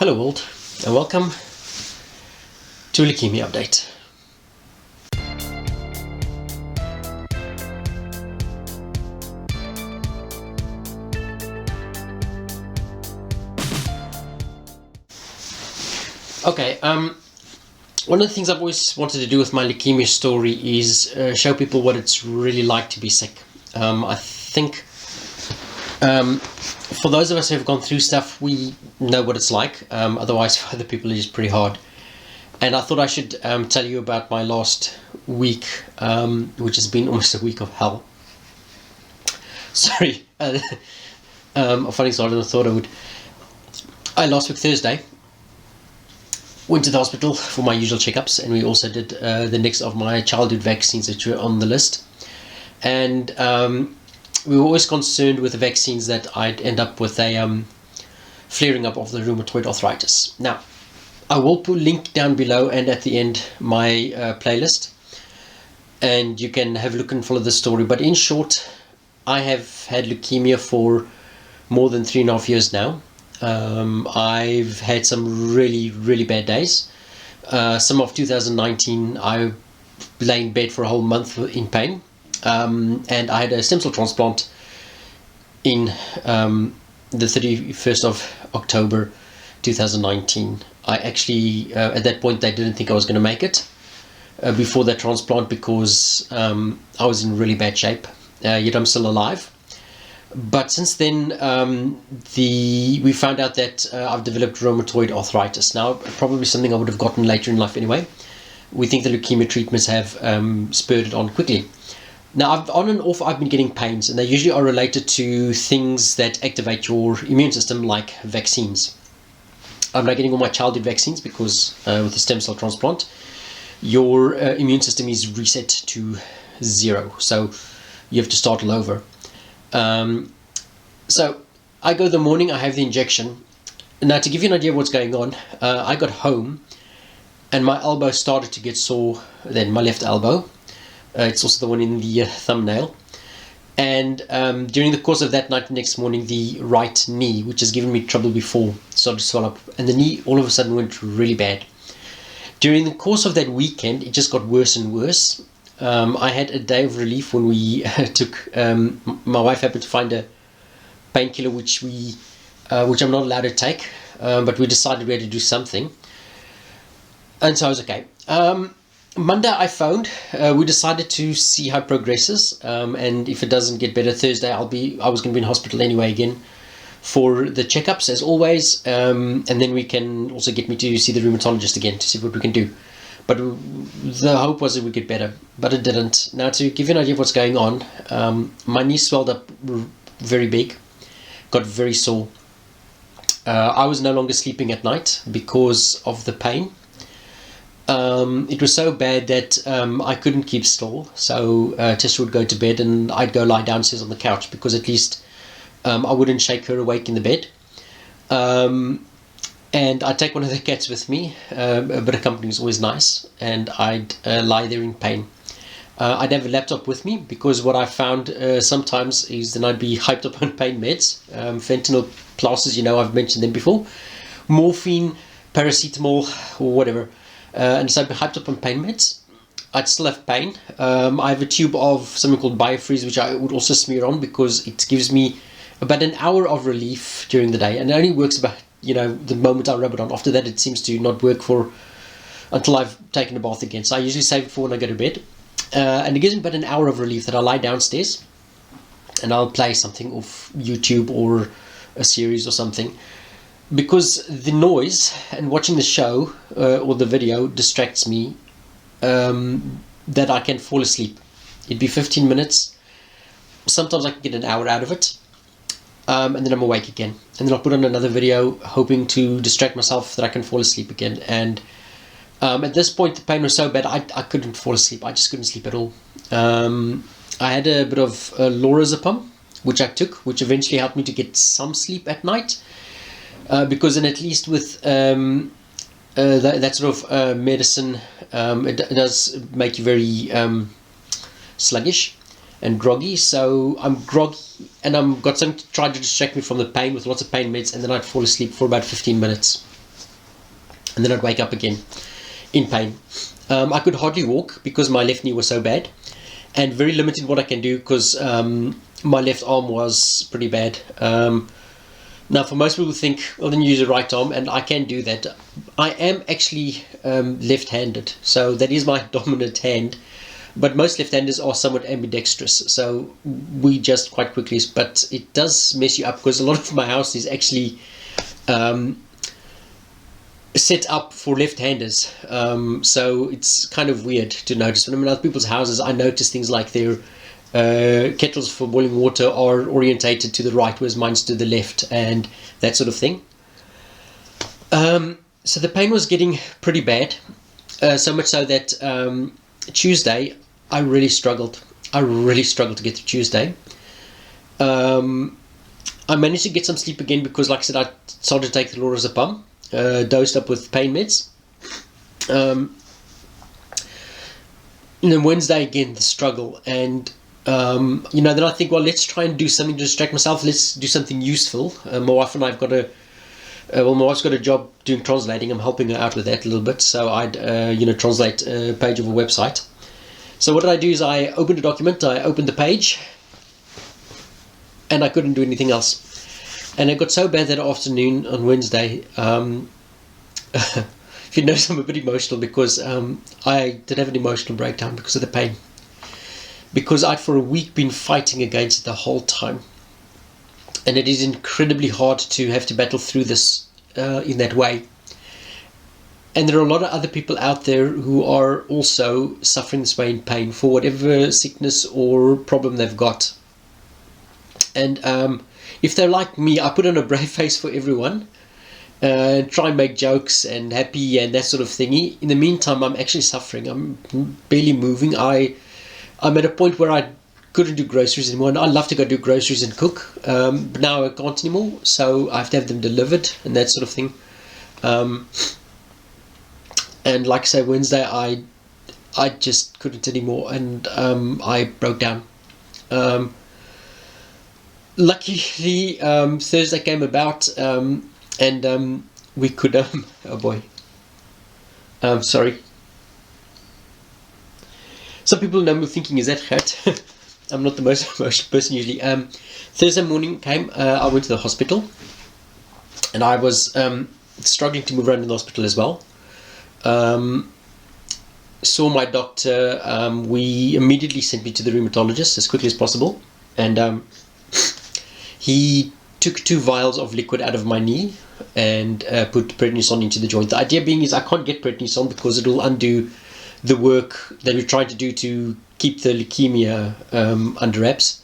Hello world, and welcome to Leukemia Update. Okay, one of the things I've always wanted to do with my leukemia story is show people what it's really like to be sick. I think for those of us who have gone through stuff, we know what it's like. Otherwise, for other people, it is pretty hard. And I thought I should tell you about my last week, which has been almost a week of hell. Sorry, I'm finding sorry than I thought I would. Last week Thursday, went to the hospital for my usual checkups, and we also did the next of my childhood vaccines that were on the list. And we were always concerned with the vaccines that I'd end up with a flaring up of the rheumatoid arthritis. Now, I will put a link down below and at the end my playlist, and you can have a look and follow the story. But in short, I have had leukemia for more than 3.5 years now. I've had some really bad days. Some of 2019 I lay in bed for a whole month in pain, and I had a stem cell transplant in the 31st of October 2019. I actually at that point they didn't think I was going to make it before that transplant because I was in really bad shape, yet I'm still alive. But since then, we found out that I've developed rheumatoid arthritis. Now, probably something I would have gotten later in life anyway. We think the leukemia treatments have spurred it on quickly. Now, on and off, I've been getting pains, and they usually are related to things that activate your immune system, like vaccines. I'm now getting all my childhood vaccines because with the stem cell transplant, your immune system is reset to 0. So you have to start all over. So I go the morning, I have the injection. Now, to give you an idea of what's going on, I got home and my elbow started to get sore, then my left elbow. It's also the one in the thumbnail. And during the course of that night, the next morning, the right knee, which has given me trouble before, started to swell up. And the knee all of a sudden went really bad. During the course of that weekend, it just got worse and worse. I had a day of relief when we took, my wife happened to find a painkiller which I'm not allowed to take, but we decided we had to do something, and so I was okay. Monday I phoned, we decided to see how it progresses, and if it doesn't get better Thursday, I was going to be in hospital anyway again for the checkups as always, and then we can also get me to see the rheumatologist again to see what we can do. But the hope was it would get better, but it didn't. Now, to give you an idea of what's going on, my knee swelled up very big, got very sore. I was no longer sleeping at night because of the pain. It was so bad that I couldn't keep still, so Tessa would go to bed and I'd go lie downstairs on the couch because at least I wouldn't shake her awake in the bed. And I'd take one of the cats with me, a bit of company is always nice, and I'd lie there in pain. I'd have a laptop with me because what I found sometimes is that I'd be hyped up on pain meds, fentanyl classes, I've mentioned them before, morphine, paracetamol, or whatever, and so I'd be hyped up on pain meds. I'd still have pain. I have a tube of something called Biofreeze, which I would also smear on because it gives me about an hour of relief during the day, and it only works about the moment I rub it on. After that, it seems to not work until I've taken a bath again. So I usually save it for when I go to bed. And it gives me about an hour of relief that I lie downstairs and I'll play something off YouTube or a series or something. Because the noise and watching the show or the video distracts me, that I can fall asleep. It'd be 15 minutes. Sometimes I can get an hour out of it. And then I'm awake again, and then I'll put on another video hoping to distract myself that I can fall asleep again. And at this point the pain was so bad I couldn't fall asleep. I just couldn't sleep at all. I had a bit of lorazepam which I took, which eventually helped me to get some sleep at night, because then at least with that sort of medicine, it does make you very sluggish and groggy. So I'm groggy and I've got something to try to distract me from the pain with lots of pain meds, and then I'd fall asleep for about 15 minutes. and then I'd wake up again in pain. I could hardly walk because my left knee was so bad, and very limited what I can do because my left arm was pretty bad. Now, for most people who think, well, then use the right arm, and I can do that. I am actually left-handed, so that is my dominant hand. But most left-handers are somewhat ambidextrous, so we just quite quickly. But it does mess you up because a lot of my house is actually set up for left-handers. So it's kind of weird to notice. When I'm in other people's houses, I notice things like their kettles for boiling water are orientated to the right, whereas mine's to the left, and that sort of thing. So the pain was getting pretty bad, so much so that Tuesday I really struggled. To get through Tuesday. I managed to get some sleep again because, like I said, I started to take the lorazepam, dosed up with pain meds. And then Wednesday again the struggle, and then I think, well, let's try and do something to distract myself. Let's do something useful. My wife and I've got my wife's got a job doing translating. I'm helping her out with that a little bit. So I'd translate a page of a website. So what did I do is I opened a document, I opened the page, and I couldn't do anything else. And it got so bad that afternoon on Wednesday, if you notice, I'm a bit emotional because I did have an emotional breakdown because of the pain. Because I'd for a week been fighting against it the whole time. And it is incredibly hard to have to battle through this in that way. And there are a lot of other people out there who are also suffering this way in pain for whatever sickness or problem they've got. And if they're like me, I put on a brave face for everyone and try and make jokes and happy and that sort of thingy. In the meantime, I'm actually suffering. I'm barely moving. I'm at a point where I couldn't do groceries anymore. And I love to go do groceries and cook, but now I can't anymore. So I have to have them delivered and that sort of thing. And like I say, Wednesday, I just couldn't anymore, and I broke down. Luckily, Thursday came about, and we could. Oh boy. Sorry. Some people know me thinking, is that Gert? I'm not the most emotional person usually. Thursday morning came. I went to the hospital, and I was struggling to move around in the hospital as well. Saw my doctor. We immediately sent me to the rheumatologist as quickly as possible, and he took 2 vials of liquid out of my knee and put prednisone into the joint. The idea being is I can't get prednisone because it will undo the work that we're trying to do to keep the leukemia under wraps.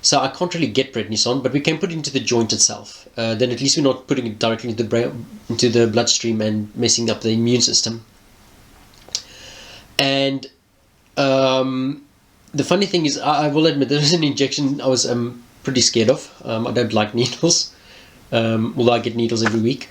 So I can't really get prednisone, but we can put it into the joint itself. Then at least we're not putting it directly into the bloodstream and messing up the immune system. And the funny thing is, I will admit, there was an injection I was pretty scared of. I don't like needles, although I get needles every week.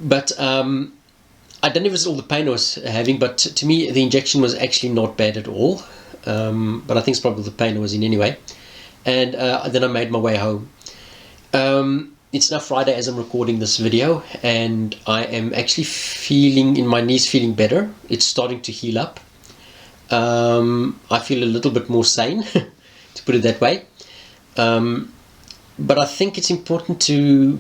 But I don't know if it was all the pain I was having, but to me the injection was actually not bad at all. But I think it's probably the pain I was in anyway. And then I made my way home. It's now Friday as I'm recording this video, and I am actually feeling, in my knees, feeling better. It's starting to heal up. I feel a little bit more sane, to put it that way. But I think it's important to,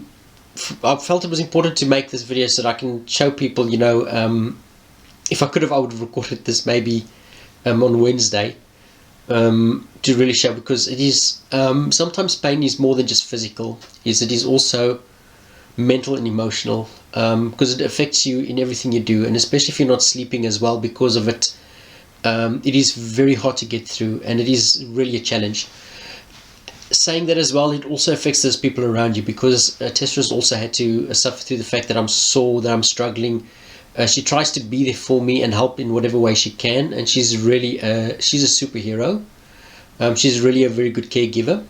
I felt it was important to make this video so that I can show people, if I could have, I would have recorded this maybe on Wednesday. To really show, because it is sometimes pain is more than just physical, it is also mental and emotional, because it affects you in everything you do, and especially if you're not sleeping as well because of it. It is very hard to get through, and it is really a challenge. Saying that as well, it also affects those people around you, because Tessa's also had to suffer through the fact that I'm sore, that I'm struggling. She tries to be there for me and help in whatever way she can, and she's really she's a superhero. She's really a very good caregiver.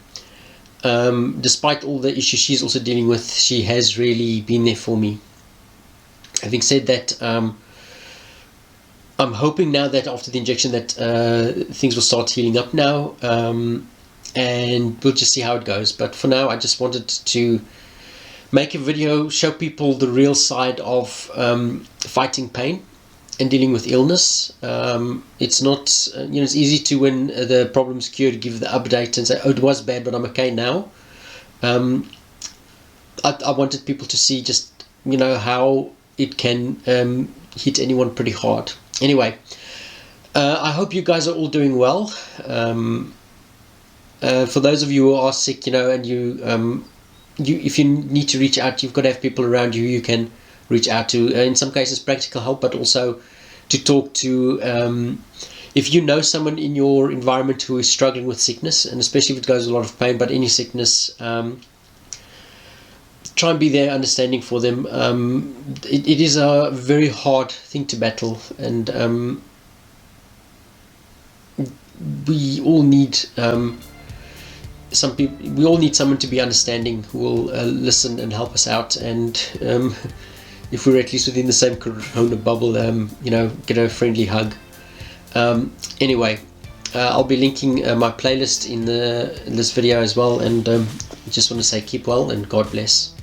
Despite all the issues she's also dealing with, she has really been there for me. Having said that, I'm hoping now that after the injection that things will start healing up now, and we'll just see how it goes. But for now, I just wanted to make a video, show people the real side of fighting pain and dealing with illness. It's not, it's easy to, when the problem's cured, give the update and say, oh, it was bad, but I'm okay now. I wanted people to see just, how it can hit anyone pretty hard. Anyway, I hope you guys are all doing well. For those of you who are sick, and if you need to reach out, you've got to have people around you can reach out to. In some cases, practical help, but also to talk to. If you know someone in your environment who is struggling with sickness, and especially if it goes a lot of pain, but any sickness, try and be there, understanding for them. It is a very hard thing to battle, and we all need we all need someone to be understanding, who will listen and help us out, and if we're at least within the same corona bubble, get a friendly hug. Anyway, I'll be linking my playlist in this video as well, and just want to say keep well and God bless.